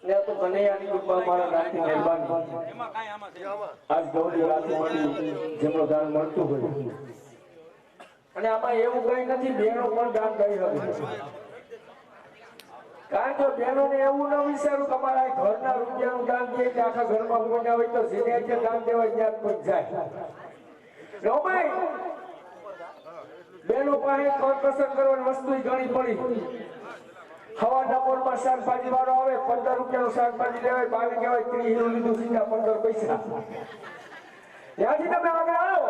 ને તો કનૈયાની કૃપા મારા નાથની મહેરબાની આજ ગૌરી રાતમાંથી જેમનો દાન મળતું હોય અને આમાં એવું કઈ નથી બહેનો પણ દાન કરી શકે કારણ કે બહેનોને એવું ન વિચારું કે અમારા ઘરના રૂપિયાનું દાન દે કે આખા ઘરમાં કોઈને હોય તો સીધે દાન દેવા જ્યાં કોઈ જાય બહેનો પાસે કરકસર કરવાની વસ્તુ ઘણી પડી હવાના પોરમાં શાકભાજી વાળો આવે 15 રૂપિયાનું શાકભાજી લેવાય બાને કહેવાય 30 લીધું સીધા 15 પૈસા ત્યાંથી તમે આગળ આવો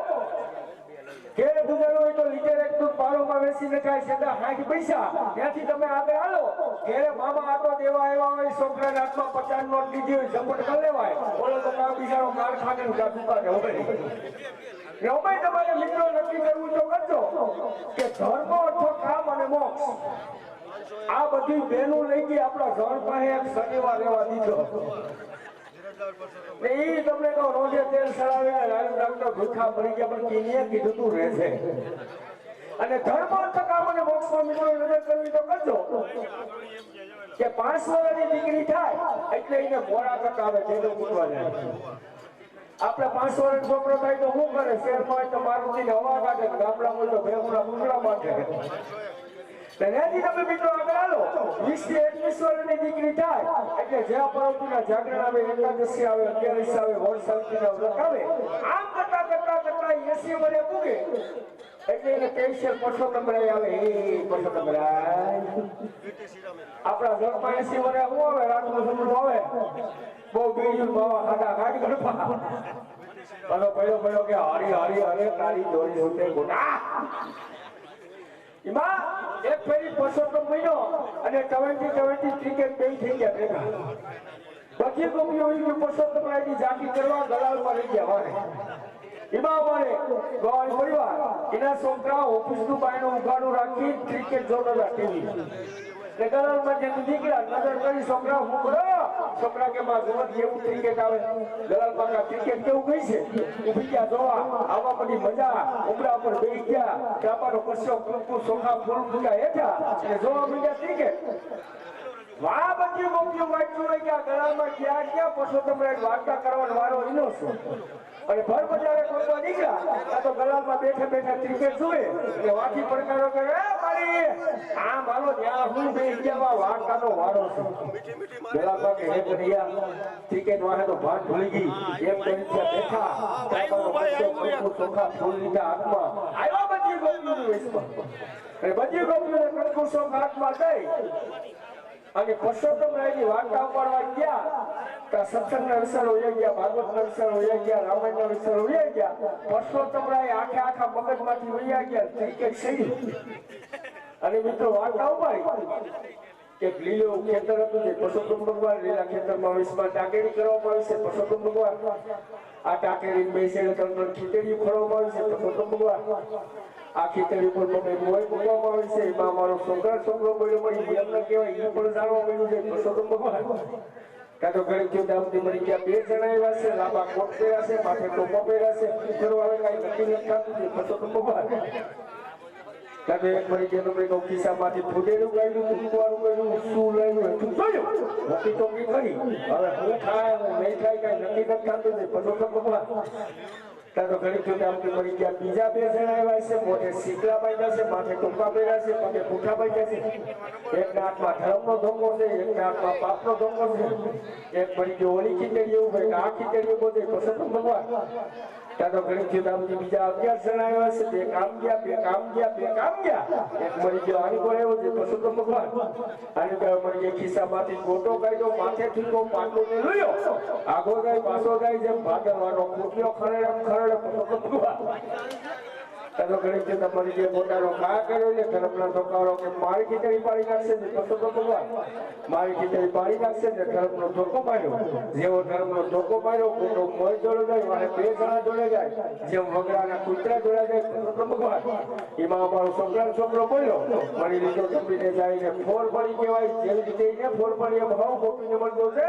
કે ગુજારો હોય તો લીટર એક દૂધ પારોમાં વેચી નખાય સીધા 60 પૈસા ત્યાંથી તમે આગળ આવો ઘેરે મામા આટો દેવા આવ્યા હોય છોકરાના હાથમાં 50 નોટ લીધી હોય ઝપટ કરી લેવાય બોલો તો કામ બિચારો કારખાને દુકાને હોય તમારે મિત્રો નક્કી કરવું તો કરજો કે ધર્મ અથવા કામ અને મોક્ષ આ બધી બહેનો લઈ ગઈ આપણા ઘર પાસે એક શનિવાર રહેવા દીધો એ તમને કહો રોજે તેલ સડાવે ભૂખા મરી ગયા પણ કીને કીધું તું રહેશે અને ધર્મ અર્થ કામ અને મોક્ષમાં મિત્રો નજર કરવી તો કરજો કે 5 વર્ષની દીકરી થાય એટલે એને મોડા કટાવે જેનો મૂકવા જાય આપણે 5 વર્ષ છોકરો થાય તો શું કરે શહેરમાં હોય તો મારુતિને હવા કાઢે ગામડામાં તો ભેગુના પૂંછડા બાંધે ત્યાંથી તમે મિત્રો આગળ આવો 20 થી 21 વર્ષની દીકરી થાય એટલે જ્યાં પરોપજીના જાગરણ આવે એકાદશી આવે 11 આવે વરસાદના વ્રત આવે આમ કરતા 80 વર્ષે પૂગે એટલે એને કેશર પરસોત્તમરાય આવે એ પરસોત્તમરાય આપણા ઘરમાં 80 વર્ષે શું આવે રાતનું સમૂહ આવે બહુ બીજું બાવા ખાડા ખાડી ગણપા પાછો પડ્યો કે હારી હરે તારી દોરી સુતે ગોટા એમાં એક ફેરી પરસોત્તમ મહિનો અને 20 ક્રિકેટ બે થઈ ગયા ભેગા બધી ગોપીઓ પરસોત્તમ રાયની જાતિ કરવા દલાલમાં રહી ગયા વારે એમાં અમારે ગોળ પરિવાર એના છોકરા ઓફિસનું બાયણું ઉઘાડું રાખી ક્રિકેટ જોતા ટીવી ને દલાલમાં જે નીકળ્યા નજર કરી છોકરા હું કરો છોકરા કે માં જોવા જેવું ક્રિકેટ આવે દલાલમાં ક્રિકેટ કેવું ગઈ છે ઉભી ગયા જોવા આવા બધી મજા ઉમરા પર બેસી ગયા ચાપાનો પરસો કંકુ સોખા ફૂલ ફૂલા હેઠા અને જોવા મળ્યા ક્રિકેટ વાહ બધી ગોપીઓ વાંચ્યું હોય કે દલાલમાં ક્યાં પરસોત્તમ વાર્તા કરવાનો વારો એનો શું અને ભર બજારે કોઈ નીકળ્યા તો દલાલમાં બેઠા ક્રિકેટ જુએ એટલે વાથી પડકારો કરે મારી આ મારો ત્યાં હું બેસી ગયા વાર્તાનો વારો છે દલાલમાં કે હે કનૈયા ક્રિકેટ વાહે તો ભાન ભૂલી ગઈ એમ કરી બેઠા ચાપાનો ચોખા ફૂલ લીધા હાથમાં આવ્યા બધી ગોપીઓની વેશમાં અને બધી ગોપીઓને કંકુ સોખ હાથમાં દઈ અને પરસોત્તમ રાયની વાર્તા ઉપાડવા ગયા તો સત્સંગના વિચારો હોઈ ગયા ભાગવતના વિચારો હોઈ ગયા રામાયણના વિચારો હોઈ ગયા પરસોત્તમ રાય આખા મગજમાંથી હોઈ ગયા ક્રિકેટ સહી અને મિત્રો વાર્તા ઉપાડી એક લીલો ખેતર હતું જે પરસોત્તમ ભગવાન લીલા ખેતરમાં વિશ્વમાં ટાકેરી કરવામાં આવી છે પરસોત્તમ ભગવાન આ ટાકેરી બેસીને તમને ખીચડી ખોળવામાં આવી છે પરસોત્તમ ભગવાન આ ખીચડી પર મને મોય મૂકવામાં આવી છે એમાં મારો છોકરો મળ્યો મળી એમને કહેવાય એ પણ જાણવા મળ્યું છે પરસોત્તમ ભગવાન કાં તો ઘણી જોડામથી મળી ગયા 2 જણા એવા છે લાંબા કોટ પહેર્યા છે માથે ટોપા પહેર્યા છે કરો આવે કાંઈ નક્કી નથી થતું છે પરસોત્તમ ભગવાન કાં તો એક મળી ગયા તમને કહું ખિસ્સામાંથી ફૂટેલું કાઢ્યું ટૂંકવાનું કાઢ્યું શું લાવ્યું તું જોયું નક્કી તો કરી હવે હું થાય હું નહીં થાય કાંઈ નક્કી નથી થતું છે પરસોત્તમ ભગવાન તો ઘણી જોડામથી મળી ગયા બીજા 2 જણા એવા છે મોઢે શીકલા બાંધ્યા છે માથે ટોપા પહેર્યા છે પગે પૂઠા બાંધ્યા છે એકના હાથમાં ધર્મનો ધોકો છે એકના હાથમાં પાપનો ધોકો છે એક મળી ગયો ઓલી ખીચડી એવું હોય કે આ ખીચડી બોલે પરસોત્તમ ભગવાન ત્યાં તો ઘણી જોડામથી બીજા 11 જણા એવા છે 2 કામ ગયા 2 કામ ગયા 2 કામ ગયા એક મળી ગયો આની બોલે એવો છે પરસોત્તમ ભગવાન આની કહે મળી ગયો ખિસ્સામાંથી ગોટો કાઢ્યો માથે ઠીકો પાટલો ને લયો આગો જાય પાછો જાય જેમ ભાગરવાનો કૂટ્યો ખરડે પરસોત્તમ ભગવાન તો ઘણી જગ્યા મળી ગયો મોટાનો ખા કર્યો ને ધર્મના ધોકારો કે મારી ખીચડી પાડી નાખશે ને પરસોત્તમ ભગવાન મારી ખીચડી પાડી નાખશે ને ધર્મનો ધોકો માર્યો જેવો ધર્મનો ધોકો માર્યો મોટો મોય જોડે જાય અને 2 જણા જોડે જાય જેમ વગડાના કૂતરા જોડે જાય પરસોત્તમ ભગવાન એમાં અમારો છોકરો બોલ્યો મળી લીધો ગંભીને જાય ને ફોર પડી કહેવાય જેવી રીતે એને ફોર પડી એમ ભાવ ગોપીને મળતો છે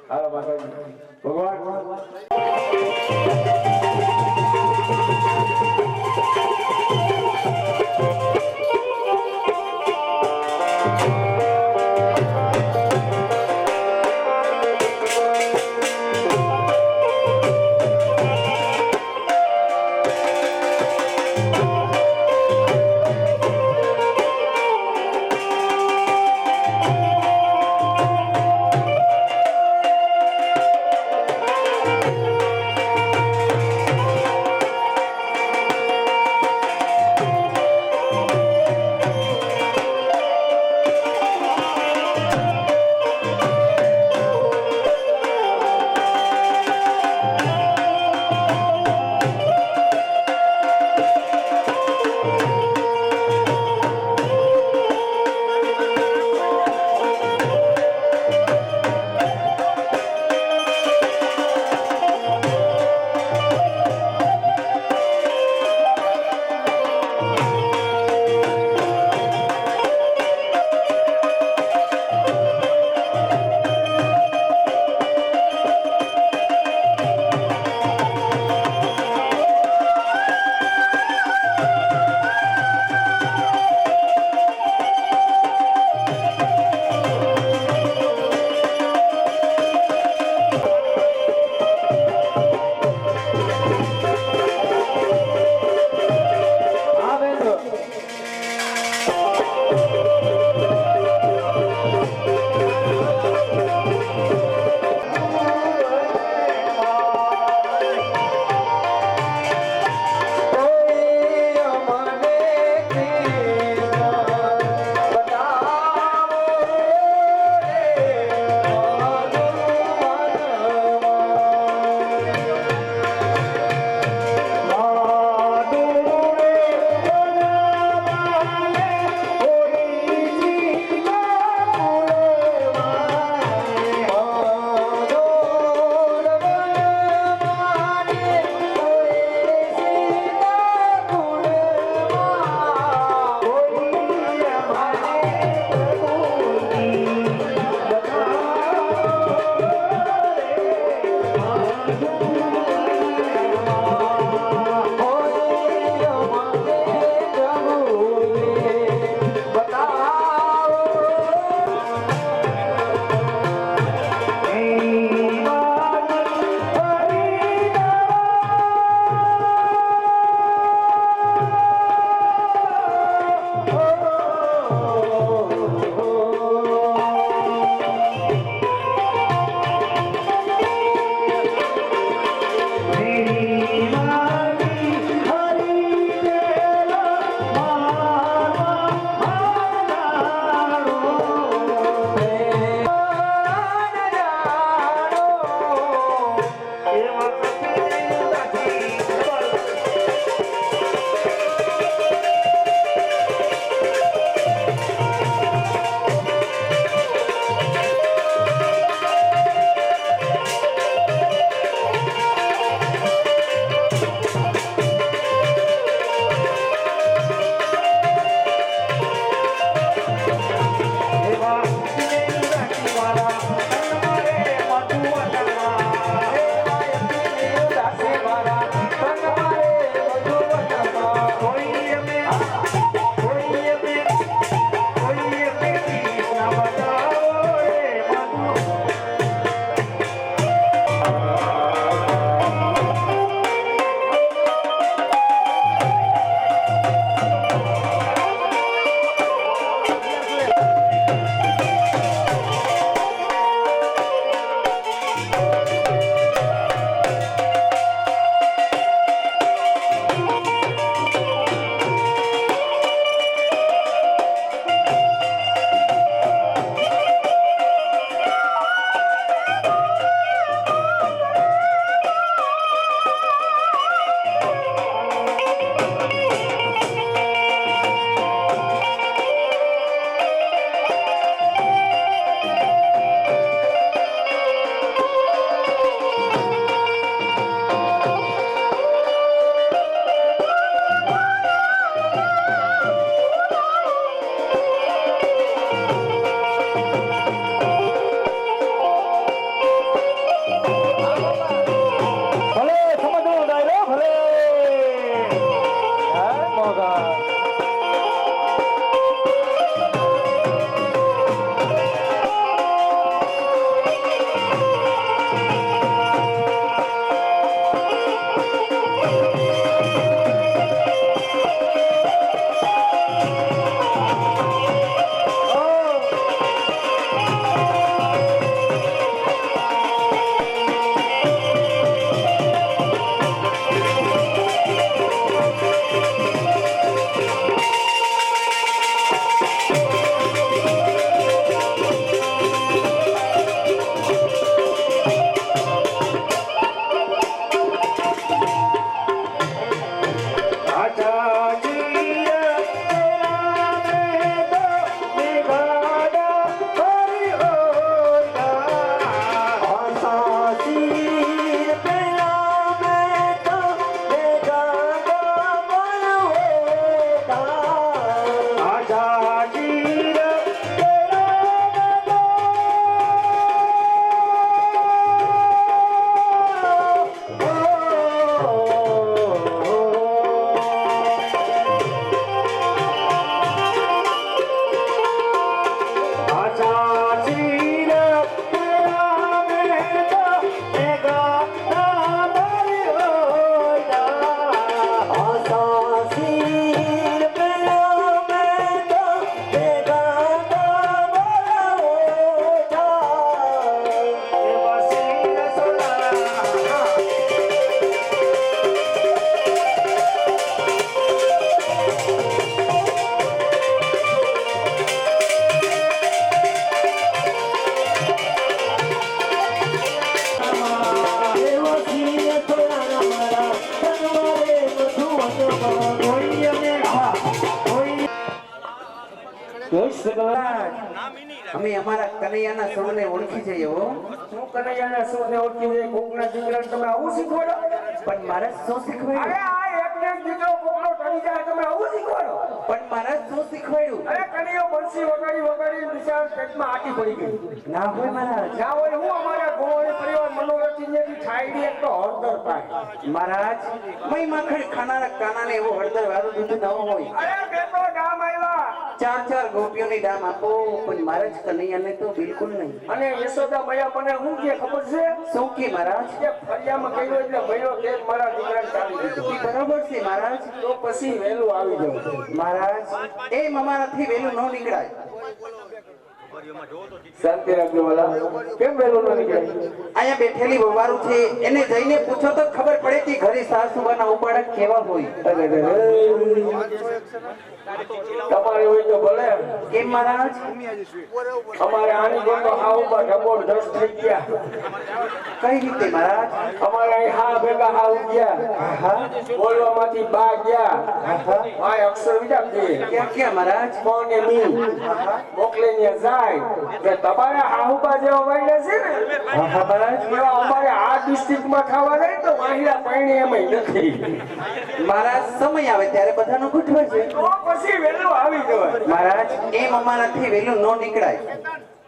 હાલો માતાજી ભગવાન અમે અમારા કનૈયાના સૌને ઓળખી જઈએ હો. હું કનૈયાના સૌને ઓળખી જાય કોકના દીકરાને તમે આવું શીખવાડો? પણ મારા શું અરે શીખવાડ્યું? આ એકને એક દીકરો કોકનો ઠરી જાય તમે આવું શીખવાડો? પણ મારા શું શીખવાડ્યું? અરે કનૈયો બંસી વગાડી વગાડી બિચારા પેટમાં આટી પડી ગઈ. ના હોય મહારાજ. ના હોય હું અમારા ગોવાળી પરિવાર મનોરંજનની થાળી એક તો હળદર પાય. મહારાજ મય માખણ ખાનારા કાનાને એવો હળદર વાળું દૂધ ન હોય. અરે બે તો ડામ આવ્યા. ચાર ચાર ગોપીઓની દામ આપો પણ મહારાજ કનૈયાને તો બિલકુલ નહીં. અને યશોદા મૈયા મને શું કે ખબર છે? શું કે મહારાજ? કે ફરિયામાં ગયો એટલે ભયો તે મારા દીકરાને ચાલી દીધું. બરાબર છે મહારાજ. તો પછી વહેલું આવી જાઉં. મહારાજ એમ અમારાથી વહેલું ન નીકળાય. શાંતિ રાખજો વાલા. કેમ વહેલું ન નીકળાય? અહીંયા બેઠેલી વવારું છે એને જઈને પૂછો તો ખબર પડે કે ઘરે સાસુબાના ઉપાડા કેવા હોય. અરે રે રે. તમારે હોય તો ભલે. કેમ મહારાજ? અમારે આની જેમ તો હાવ ઉપર ઢબોળ દસ થઈ ગયા. કઈ રીતે મહારાજ? અમારે અહીં હા ભેગા હાવ ગયા. હા બોલવામાંથી બા ગયા. હા ભાઈ અક્ષર વિચાર દે. ક્યાં ક્યાં મહારાજ? કોને મી મોકલે ને જાય કે તમારે હાહુબા જેવા વાયડા છે ને હા મહારાજ. એવા અમારે આ ડિસ્ટ્રિક્ટમાં ખાવા જાય તો વાહિડા પાણી એમાં નથી. મહારાજ સમય આવે ત્યારે બધાનું ગોઠવે છે. તો પછી વહેલું આવી જવાય. મહારાજ એમ અમારાથી વહેલું ન નીકળાય.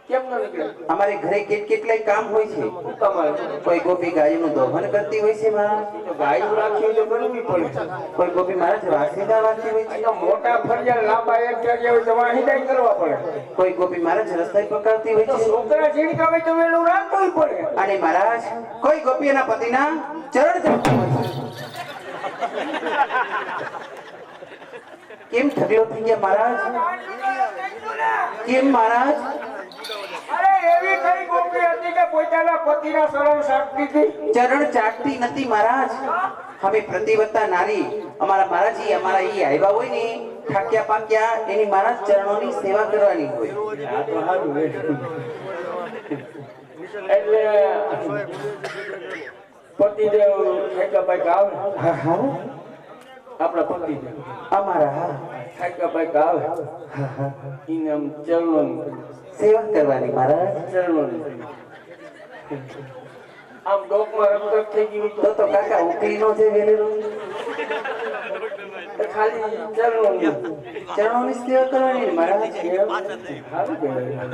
કેમ ન નીકળે? અમારે ઘરે કેટલાય કામ હોય છે. તમારે કોઈ ગોપી ગાયનું દોહન કરતી હોય છે મહારાજ. ગાયું રાખી હોય તો કરવી પડે. કોઈ ગોપી મહારાજ વાસીદા વાંચતી હોય છે. તો મોટા ફરિયાદ લાંબા એક જગ્યાએ હોય તો વાહિડા કરવા પડે. કોઈ ગોપી મહારાજ રસ્તાઈ પકડતી હોય તો છે. છોકરા ઝીણકા હોય તો વહેલું રાખવું પડે. અને મહારાજ કોઈ ગોપી એના પતિના ચરણ જપતા હોય છે. કેમ ઢગલો થઈ ગયા મહારાજ? કેમ મહારાજ? અરે એવી કઈ ગોપી હતી કે પોતાના પતિના શરણ સાટતી હતી? ચરણ ચાટતી નથી મહારાજ. અમે પ્રતિવત્તા નારી અમારા મહારાજી અમારા ઈ આવ્યા હોય ને થાક્યા પાક્યા એની મહારાજ ચરણોની સેવા કરવાની હોય. આ તો સારું હે. એટલે પતિદેવ થાક્યા આવે. હા હા આપણા પતિદેવ અમારા હા થાક્યા આવે. હા હા એને આમ ચરણોની સેવા કરવાની મહારાજ. ચરણોની આમ ડોકમાં રક્ત થઈ ગયું તો કાકા ઉકલી નો છે વેલેલો. તો ખાલી ચરણોની ચરણોની સેવા કરવાની ને મહારાજ. સારું કહેવાય.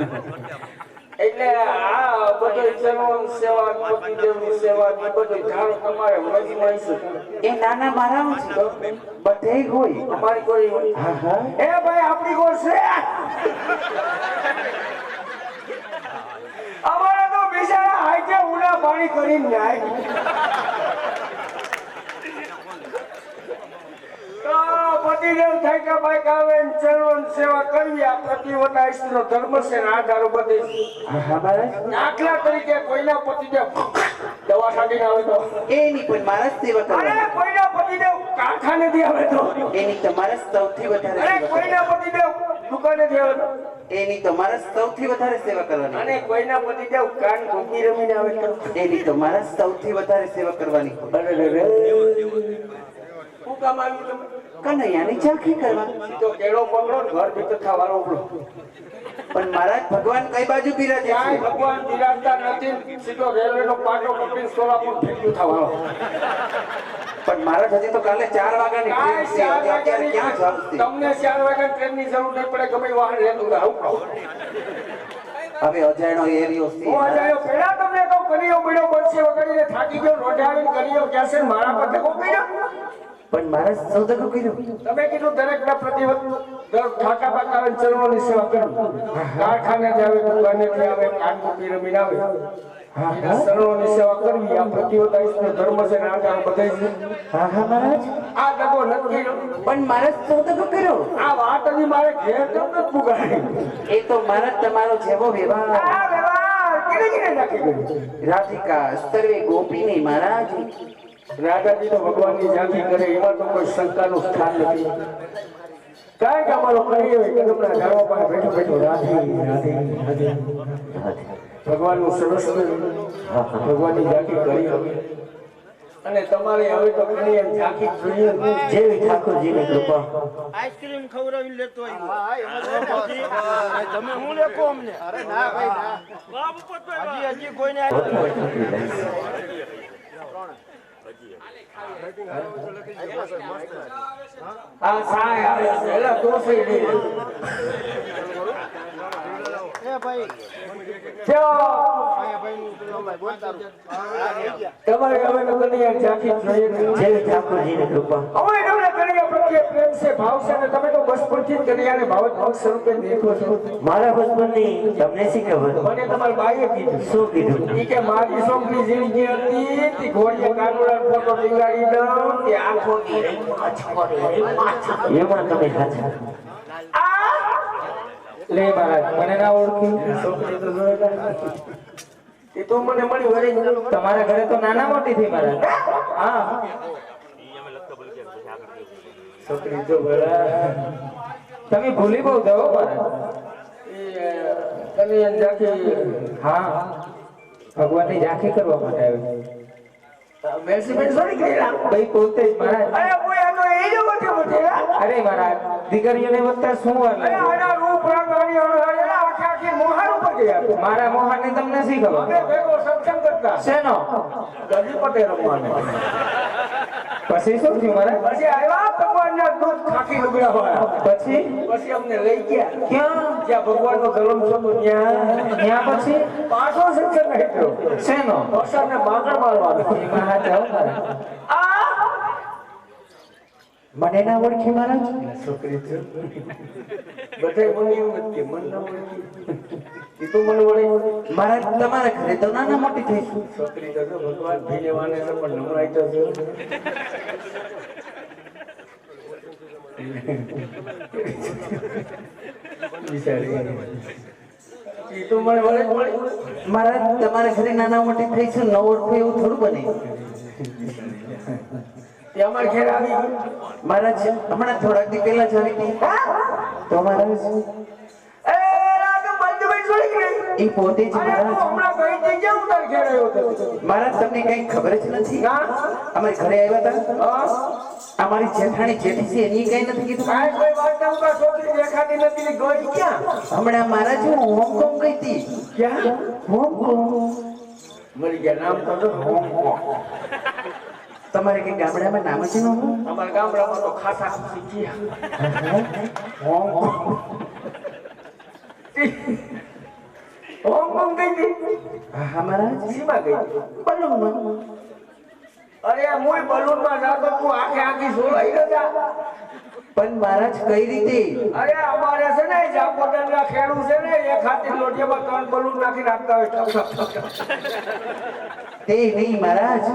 એટલે આ બધો ચરણ સેવા પતિદેવની સેવા ને બધું ધારો તમારે મજમાં છે. એ નાના મારા છે બધે હોય. અમારી કોઈ હા હા એ ભાઈ આપણી કોઈ છે અમારે તો બિચારા હાઈકે ઉના પાણી કરીને નાય. તો પતિદેવ થાય કે ભાઈ કાવે ચરણ સેવા કરવી આ પ્રતિવતા ઈષ્ટનો ધર્મ છે ને આધારો બધે. હા મહારાજ. દાખલા તરીકે કોઈના પતિદેવ દવા છાંટીને આવે તો એની પણ મહારાજ સેવા અરે કરવાની. કોઈના પતિદેવ કારખાનેથી આવે તો એની તમારે સૌથી વધારે અરે સેવા કોઈના પતિદેવ દુકાનેથી આવે તો કરવાની. એની તમારે સૌથી વધારે સેવા કરવાની. અને કોઈના પતિદેવ કાન ઘૂંઘી રમીને આવે તો એની તમારે સૌથી વધારે સેવા કરવાની. અરે રે રે શું કામ આવ્યું તમે? કનૈયાની ઝાંખી કરવા. તો કેળો પકડો ને ઘર ભીતર થવાનો ઉપડો. પણ મહારાજ ભગવાન કઈ બાજુ બિરાજે ક્યાંય છે? ભગવાન બિરાજતા નથી. સીધો રેલવેનો પાટો પકડીને સોલાપુર ફેંક્યું થવાનો. પણ મહારાજ હજી તો કાલે 4 વાગ્યાની કાંઈ ટ્રેન છે. 4 અત્યારે ક્યાં વાગ્યાની જાવશે? તમને 4 વાગ્યા ટ્રેનની જરૂર નહીં પડે. ગમે વાહન લેતું જાય ઉપડો. હવે અજાણ્યો એરિયો છે. હું અજાણ્યો પેલા તમને કહું કનૈયો બીડો બનશે વગાડીને થાકી ગયો રોઢે આવીને કનૈયો કહેશે ને મારા પર ધક્કો કર્યો. પણ મહારાજ સૌદકો કર્યો. તમે કીધું દરેકના પ્રતિવત ઠાકા પાકા આવે ચરણોની સેવા કરવી. કારખાને આવે દુકાનેથી આવે કાનકુટી રમીને આવે એના ચરણોની સેવા કરવી આ પ્રતિવત ઈષ્ટનો ધર્મ છે ને આધાર બધે છે. હા હા મહારાજ. આ દગો નથી. પણ મહારાજ સૌદકો કર્યો. આ વાત હજી મારે ઘેર કેમ નથી પુગાડી? એ તો મહારાજ તમારો જેવો વ્યવહાર. આ વ્યવહાર કેને કેને નાખી ગયું? રાધિકા સર્વે ગોપીની મહારાજ. રાધાજી તો ભગવાનની ઝાંખી કરે એમાં તો કોઈ શંકાનું સ્થાન નથી. કારણ કે અમારો કનૈયો કદમના ઝાડવા પાસે બેઠો બેઠો રાધે રાધે રાધે ભગવાનનું સરસ ભગવાનની ઝાંખી કરી હવે અને તમારે હવે તો ઘણી એમ ઝાંખી જોઈએ જેવી ઠાકોરજીની કૃપા. આઈસ્ક્રીમ ખવડાવીને લેતો આવ્યો. તમે હું લેખો અમને? અરે ના ભાઈ ના. હજી કોઈને આ સાય આવે છે એલા દોસઈ લઈ લે. એ ભાઈ તમારે હવે તો ઘણી એમ ઝાંખી જોઈએ જેવી ઠાકોરજીની કૃપા. હવે તમને કનૈયા પ્રત્યે પ્રેમ છે ભાવ છે અને તમે તો બચપણથી જ કનૈયાને ભાવત ભાવ સ્વરૂપે દેખો છો. મારા બચપનની તમને શી ખબર? મને તમારી બાઈએ કીધું શું કીધું? ઈ કે મારી છોકરી જિંદગી હતી તે ઘોડીએ કાનુડા ફોટો ટીંગાડી દઉં તે આંખો એમાં તમે સાચા. લે મહારાજ મને ના ઓળખી છોકરી તો જોયેલા એ તો મને મળી વળી તમારા ઘરે તો નાના મોટી થઈ મારા. હા છોકરી તો ભલા તમે ભૂલી બહુ જાઓ મારા. તને એમ જાકી હા, ભગવાનની ઝાંખી કરવા માટે આવ્યો. મેસેમેન્ટ સોરી કરેલા ભાઈ પોતે જ મહારાજ. અરે કોઈ આ તો એ જ મોટે મોટે અરે મહારાજ, દીકરીઓને વધતા શું વાર અરે લાગે? આના રૂપ રંગ અણિયાળા આખે આખી મોહાર ઉપર ગયા મારા મોહનને તમને શી ખબર? અમે ભેગો સત્સંગ કરતા શેનો? ગજી પટેલ રમવાનો પછી શું થયું મહારાજ? પછી આવ્યા ભગવાનના દૂધ ખાખી લુગડા વાળા પછી પછી અમને લઈ ગયા ક્યાં? જ્યાં ભગવાનનો જન્મ થયો ત્યાં પછી પાછો સત્સંગ હેઠો શેનો? વરસાદને બાગડ મારવાનો એમાં હાથ જાઓ મહારાજ. મને ના ઓળખી મહારાજ? છોકરી છે બધે મને એવું જ કે મન ના ઓળખી એ તો મને વળે મહારાજ તમારા ઘરે તો નાના મોટી થઈ છું. છોકરી તો ભગવાન ભીને વાને છે પણ નમરાઈ તો છે બિચારી એ તો મને વળે મહારાજ તમારા ઘરે નાના મોટી થઈ છે, ન ઓળખો એવું થોડું બને. એ અમાર ઘેર આવી ગઈ મહારાજ હમણાં થોડાક દી પહેલા જ આવી હતી. તો મહારાજ એ રાધુ બંધભાઈ છોડી ગઈ એ પોતે જ અરે મહારાજ. તું હમણાં ગઈ હતી કેમ તાર ઘેર આવ્યો હતો મહારાજ તમને કઈ ખબર જ નથી? ના અમારી ઘરે આવ્યા હતા. હા અમારી જેઠાણી જેઠી છે એની કઈ નથી કીધું. કાંઈ કોઈ વાત ના ઉતા છોકરી દેખાતી નથી ને ગઈ ક્યાં હમણાં મહારાજ હું હોંગકોંગ ગઈ હતી. ક્યાં હોંગકોંગ. મરી ગયા નામ તો હોંગકોંગ તમારે કઈ ગામડામાં નામ છે નું? અમારા ગામડામાં તો ખાસા ખુશી ગયા હોંગકોંગ ગઈ હતી હા મહારાજ. સીમા ગઈ બલૂનમાં. અરે આ મુય બલૂનમાં જાતો તું આખે આખી સોલાઈ ગયા પણ મહારાજ કઈ રીતે? અરે અમારે છે ને જાપોદરના ખેડૂ છે ને એક હાથી લોટિયામાં 3 બલૂન નાખી નાખતા હોય ઠક ઠક તે નહીં મહારાજ,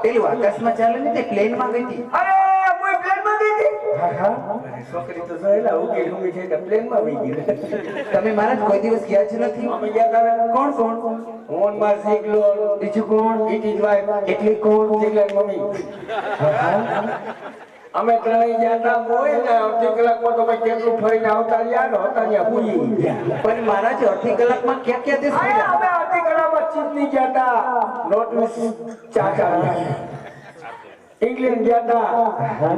પેલું આકાશમાં ચાલે ને તે પ્લેનમાં ગઈ હતી. અરે મુય પ્લેનમાં ગઈ હતી હા હા. અરે છોકરી તો જોયેલા ઉગી ઉગી છે કે પ્લેનમાં વહી ગઈ તમે મહારાજ કોઈ દિવસ ગયા જ નથી? અમે ગયા તારે કોણ કોણ? મોહન માર શીખલો બીજું કોણ? ઇટ ઇઝ વાય એટલે કોણ? શીખલાની મમ્મી અમે ત્રણેય ગયા તા મોય ને અડધી કલાકમાં તો ભાઈ કેટલું ફરીને આવતા રહ્યા ને હતા ત્યાં પૂરી ગયા પણ મહારાજ અડધી કલાકમાં ક્યાં ક્યાં દેશ અરે ફર્યા? અમે અડધી કલાકમાં ચીટની ગયા તા નોટવીસ ચાચા ઇંગ્લેન્ડ ગયા તા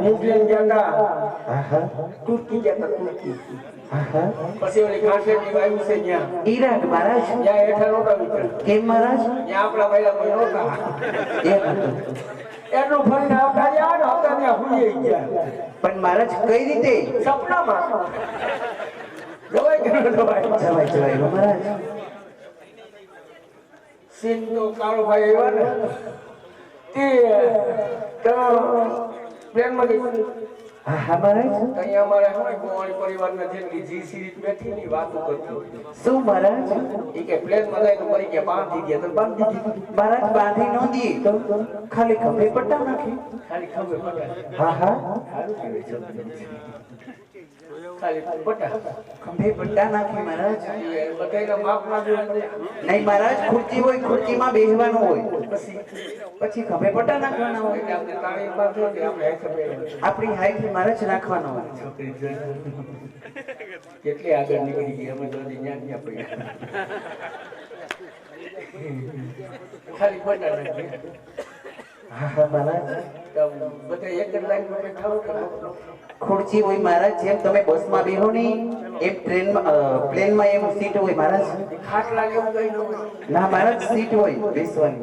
ન્યુઝીલેન્ડ ગયા તા તુર્કી ગયા તા તુર્કી પછી ઓલી કાંઠેની વાયુ છે ત્યાં ઈરાક મહારાજ. ત્યાં હેઠળ નહોતા વિચાર કેમ મહારાજ? ત્યાં આપણા પહેલા કોઈ નહોતા એક હતું. એટલું ફરીને આવતા રહ્યા ને હતા ત્યાં હુઈ ગયા પણ મહારાજ કઈ રીતે? સપનામાં જવાય કે ન જવાય જવાય જવાય મહારાજ. સીન તો કાળો ભાઈ આવ્યા ને તે પ્લેનમાં ગઈ હા હા મહારાજ. અહીંયા અમારે હોય ગોવાળી પરિવારના જેટલી જી સિરીઝ બેઠી ની વાતો કરતી શું મહારાજ? એ કે પ્લેનમાં જાય તો મરી ગયા બાંધી ગયા તો બાંધી દીધી મહારાજ બાંધી ન દીએ તો ખાલી ખભે પટ્ટા નાખી. ખાલી ખબર પડે હા હા. સારું કહેવાય છે ખાલી પટા ખભે પટ્ટા નાખી મહારાજ. બધાના માપના જો નહીં મહારાજ, ખુરચી હોય ખુરચીમાં બેસવાનું હોય, પછી ખભે પટ્ટા નાખવાના હોય. એટલે આપણે તાળી બાંધો કે આપણે હાથે પહેરવાનું. આપણી હાઈટ મહારાજ નાખવાનો હોય. છોકરી જોઈ કેટલી આગળ નીકળી ગઈ અમે તો હજી ન્યા ન્યા પડ્યા ખાલી પટા નાખી હા હા મહારાજ તો બધા એક જ લાઈનમાં બેઠા હોય કે ખુરશી હોય મહારાજ, જેમ તમે બસમાં બેહો ને એમ પ્લેનમાં એમ સીટ હોય મહારાજ. ખાટ લાગે એવું કઈ ન હોય. ના મહારાજ, સીટ હોય બેસવાની.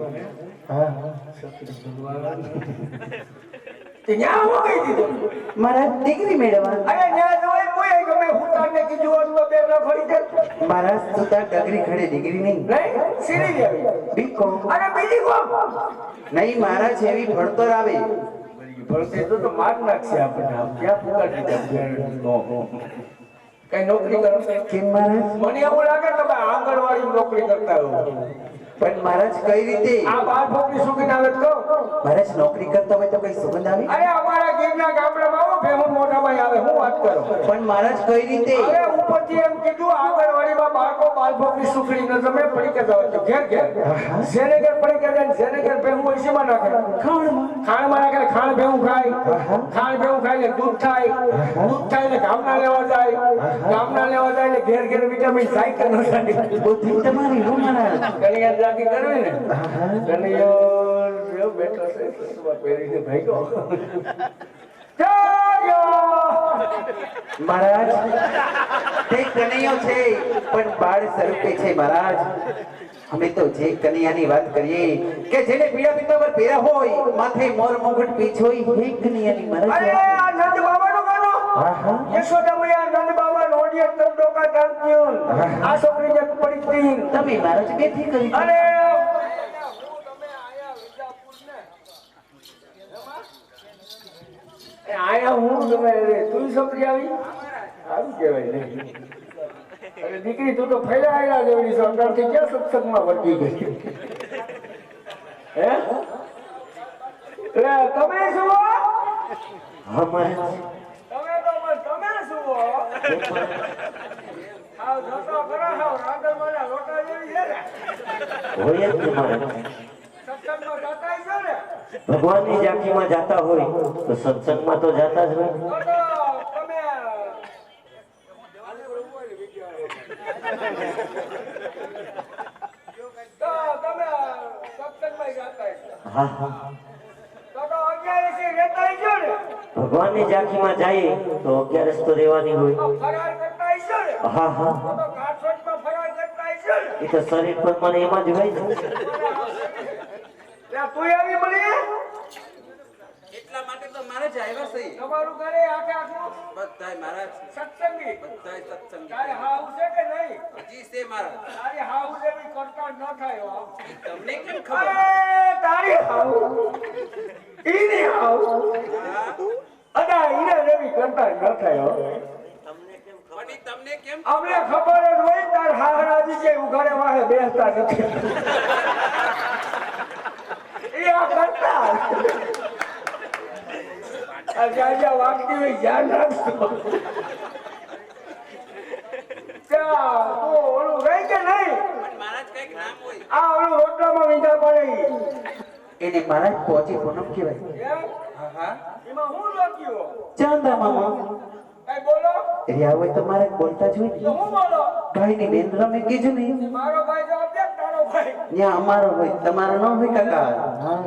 હા તે ન્યા હું કહી દીધું. મહારાજ દીકરી મેળવવા. અરે ન્યા જોઈ કોઈ ગમે હુતારને કીધું હોત તો બે ન ખડી દે. મહારાજ સુતા ડગરી ખડે દીકરી નહીં. નહીં સીરી દેવી. બીકો. અરે બીજી કોમ. નહીં મહારાજ, એવી ભણતર આવે. ભણતે તો માર નાખશે આપણને. આમ ક્યાં પુકારી દીધા નો કઈ નોકરી કરો. કેમ મહારાજ? મને એવું લાગે કે ભાઈ આંગણવાડી નોકરી કરતા હોય. પણ મહારાજ કઈ રીતે? આ બાર ફોકની સુગંધ આવે તો મહારાજ નોકરી કરતા હોય તો કઈ સુગંધ આવે? અરે અમારા ગીરના ગામડામાં આવો ભેહું મોઢામાં આવે. હું વાત કરો. પણ મહારાજ કઈ રીતે? અરે ઉપરથી એમ કીધું આંગણવાડીમાં બાળકો બાલભોગની સુખડી ન જમે પડી કે જાવ તો ઘેર ઘેર જેને ઘેર પડી કે જાય જેને ઘેર ભેહું હોય શેમાં નાખે? ખાણમાં નાખે. ખાણ ભેહું ખાય. ખાણ ભેહું ખાય એટલે દૂધ થાય. દૂધ થાય એટલે ગામના લેવા જાય. ગામના લેવા જાય એટલે ઘેર ઘેર વિટામિન જાય કે ન જાય. બુદ્ધિ તમારી હો મહારાજ. કનિયા જાતિ કરવી ને કનિયો જો બેઠો છે સુવા પહેરીને ભાગ્યો. મહારાજ તે કનૈયો છે પણ બાળ સ્વરૂપે છે મહારાજ. અમે તો જે કનૈયાની વાત કરીએ કે જેને પીળા પીતાંબર પહેર્યા હોય, માથે મોર મુગટ પીછ હોય, હે કનૈયાની અરે મહારાજ. આ નંદ બાબાનું ગાનો. હા હા યશોદા મૈયા નંદ બાબા નોડિયા તંડોકા તાંત્યુન. આ છોકરી જે પડી હતી. તમે મહારાજ બેઠી કરી. અરે આયા હું તમે તું છોકરી આવી સારું કહેવાય ને. અરે દીકરી તું તો ફેલાયેલા જેવડી છો. અંદરથી ક્યાં સત્સંગમાં વર્ગી ગઈ? હે તમે શું? હા મહારાજ તમે શું? આવ જોતો ખરા હાવ રાંદરવાના લોટા જેવી છે ને. હોય જ ને મહારાજ. સત્સંગમાં જાતા છો ને ભગવાનની ઝાંખીમાં જાતા હોય તો સત્સંગમાં તો જાતા જ હોય. તો તમે સત્સંગમાં જાતા છો. હા હા તો 11 રહેતા છો ને. ભગવાનની ઝાંખીમાં જાય તો 11 તો રહેવાની હોય. ફરાર કરતા છો ને. હા હા તો ઘાટસોટમાં ફરાર કરતા છો ને. એ તો શરીર પર મને એમાં જ હોય ને. તું આવી મળી એટલા માટે તો મહારાજ આવ્યા છે. તમારું ઘરે આખે આખું બધાય મહારાજ, સત્સંગી બધાય સત્સંગ. તારે હાવ છે કે નહીં? જી છે મહારાજ. તારી હાવ જેવી કરતા ન થાય હો. તમને કેમ ખબર? અરે તારી હાવ ઈની હાવ અદા ઈને જેવી કરતા ન થાય હો. પણ ઈ તમને કેમ? અમને ખબર જ હોય તાર હાહરાજી કે ઉઘાડે વાહે બેસતા નથી. એ આ કરતા આ જાજા વાગતી હોય ધ્યાન રાખજો. ત્યાં તો ઓલું રહી કે નહીં? મહારાજ કઈક નામ હોય. આ ઓલું રોટલામાં વીંધા પડે એને મહારાજ પહોંચી પૂનમ કહેવાય. એમ? હા હા. એમાં હું લખ્યું? ચાંદા મામા. કઈ બોલો રહ્યા હોય તો મારે બોલતા જ હોય તો ને. હું બોલો? ભાઈની બેન રમે કીધું ને. મારો ભાઈ જવાબ દે તારો ભાઈ. ત્યાં અમારો હોય, તમારો ન હોય કાકા. હા.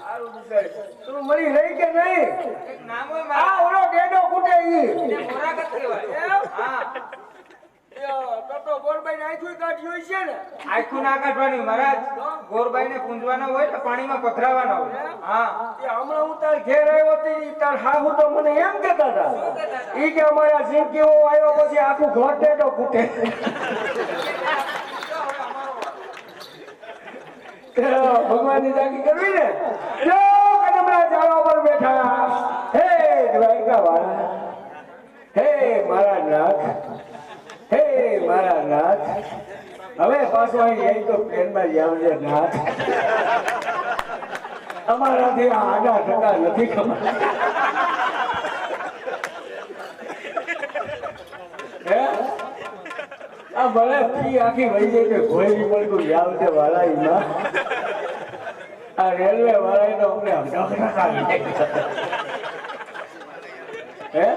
સારું વિચાર. તું મળી રહી કે નહીં? નામ હોય આ ઓલો ડેડો કૂટે ઈ. મોરાગત કહેવાય. એમ? હા. તો ગોરબાઈ ને આખું કાઢ્યું છે ને. આખું ના કાઢવાની મહારાજ. ગોરબાઈ ને પૂંજવાના હોય તો પાણીમાં પધરાવાના હોય. હા એ હમણાં હું તાર ઘેર આવ્યો તો ઈ તાર હાહુ તો મને એમ કહેતા હતા. ઈ કે અમારા સિંકીઓ આવ્યો પછી આખું ઘર ડેડો કૂટે. ભગવાનની જાગી કરવી ને. જો કદમના ઝાડવા પર બેઠા. હે દ્વારકા વાળા. હે મારા નાથ. હે મારા નાથ. હવે પાછો અહીં તો પ્લેનમાં જ આવજે નાથ. અમારાથી આ આડા ટકા નથી ખબર. હે આ ભલે ફી આખી વહી જાય કે ઘોડી પડતું જાવ છે વાળા ઈમાં. આ રેલવે વાળા તો અમને ટકા હે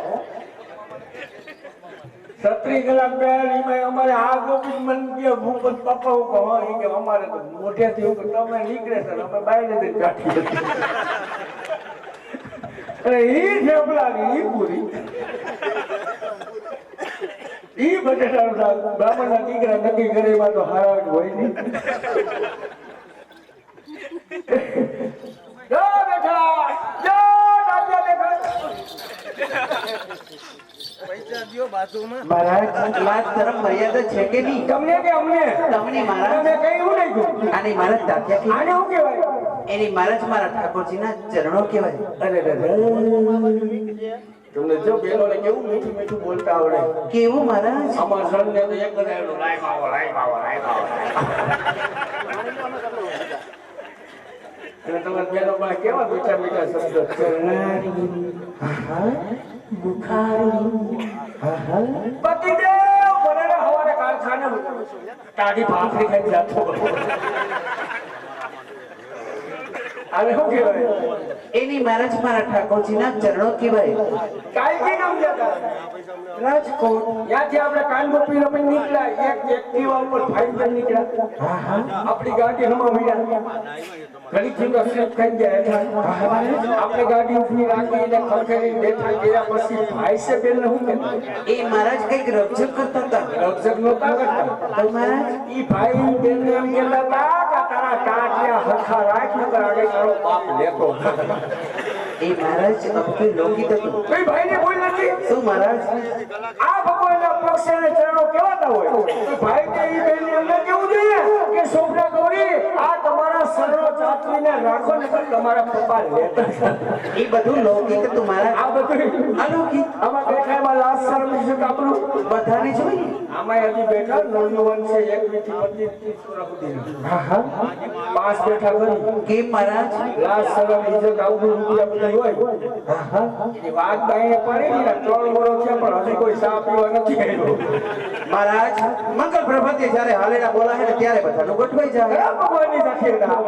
સત્રી કલાક પહેલા એમાં અમારે આ ગોપી મન કે ભૂપત પપ્પા હું કહો એ કે અમારે તો મોઢેથી હું તમે નીકળે છે અમે બાયને જઈને કાઢી અરે ઈ ઠેપલા ઈ પૂરી ઈ બટેટાનું શાક બ્રાહ્મણના દીકરા નક્કી કરે એમાં તો હારા જ હોય નહીં જો બેઠા જો ડાબિયા દેખાય પૈસા દ્યો બાજુમાં મહારાજ લાજ ધર્મ મર્યાદા છે કે નહીં? તમને કે અમને તમને મહારાજ તમે કઈ હું નહીં કહું આને મહારાજ દાખ્યા કે આને શું કહેવાય એની મહારાજ મારા ઠાકોરજીના ચરણો કહેવાય. અરે તમને જો બેનોને કેવું મીઠું મીઠું બોલતા આવડે કેવું મહારાજ? અમાર સનને તો એક જ આવ્યું લાઈ માવો લાઈ માવો લાઈ માવો એટલે તમારા બેનો માં કેવા મીઠા મીઠા શબ્દો ચરણારી પતિદેવ મને હવારે કારખાને તાજી ભાખરી ખાઈ જાતો આને શું કહેવાય એની મહારાજ મારા ઠાકોરજીના ચરણો કહેવાય. કાલથી નામ જતા રાજકોટ ત્યાંથી આપણે કાનગોપી રમી નીકળ્યા એક એક્ટિવા ઉપર ફાઈન કરી નીકળ્યા આપણી ગાડી હમા મળ્યા ઘણી ચીંગો સેટ થઈ ગયા આપણે ગાડી ઉભી રાખીને ખખેરી બેઠા ગયા પછી ભાઈ છે બેન હું કહેતા એ મહારાજ કઈક રક્ષક કરતા હતા. રક્ષક નહોતા કરતા તો મહારાજ ઈ ભાઈ બેન એમ કહેતા હતા કે તારા ટાટિયા હરખા રાખ નકર આગળ તારો બાપ લેતો એ મહારાજ અબકે લોકિત હતું. કોઈ ભાઈને બોલ નથી શું મહારાજ? આ ભગવાનના પક્ષને ચરણો કેવાતા હોય ભાઈ કે ઈ બેન એમને કેવું જોઈએ કે છોકરા ગૌરી આ તમારા સરળો ચાતવીને રાખો ને તમારા પપ્પા લેતા એ બધું લૌકિક હતું મહારાજ. આ બધું અલૌકિક આમાં બેઠા એમાં લાસ્ટ શરમ વિશે આપણું બધાને જોઈએ. આમાં હજી બેઠા નવયુવાન છે 21 થી 25 વર્ષ સુધી પાંચ બેઠા કરી કેમ મહારાજ? લાસ્ટ શરમ ઇજ્જત આવું રૂપિયા બધા હોય એની વાત બાઈને પડી ને 3 વર્ષ છે પણ હજી કોઈ ચા પીવા નથી આવ્યો મહારાજ મંગળ પ્રભાતે જ્યારે હાલેડા બોલાવે ને ત્યારે બધાનું ગોઠવાઈ જાય. ભગવાનની દખેડા